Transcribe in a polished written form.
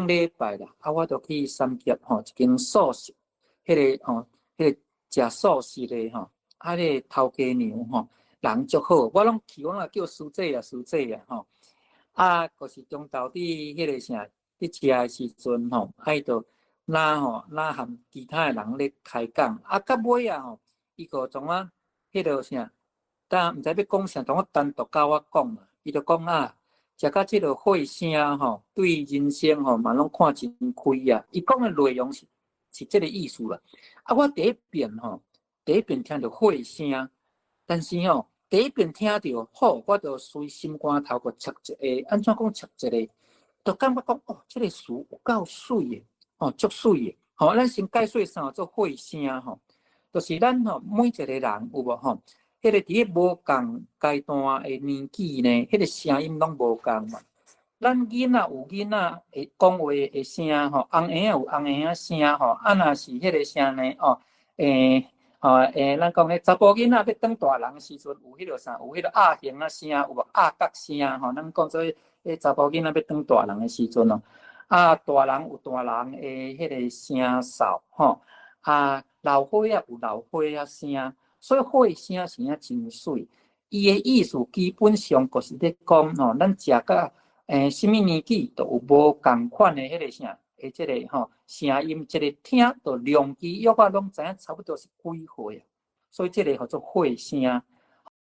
礼拜啦，我就去三峡一间素食，迄个食素食的迄个头家娘人足好，我拢去，我叫师姐啊，师姐啊就是中昼伫迄个啥，伫食的时阵伊就咱含其他的人咧开讲，到尾伊个怎啊，迄个啥，但毋知要讲啥，怎单独甲我讲嘛，伊就讲食到即个血腥对人生嘛拢看真开啊。伊讲的内容是即个意思啦。我第一遍听到血腥，但是第一遍听到好，我就随心肝头个切一个，安怎讲切一个，就感觉讲即个词有够水的，足水的。咱先解说啥做血腥就是咱每一个人有无迄个伫个无共阶段的年纪呢，迄个声音拢无共嘛。咱囡仔有囡仔会讲话的声翁婴仔有翁婴仔声若是迄个声呢咱讲迄查甫囡仔要当大人的时阵，有迄个啥，有迄个形啊声，有无角声咱讲做查甫囡仔要当大人的时阵大人有大人的迄个声哨老伙仔有老伙仔声。所以血声是真水，伊的意思基本上就是咧讲咱食到什么年纪都有无共款的迄个啥，即个声音，即个听到量基约拢知影差不多是几岁所以即个叫做血声。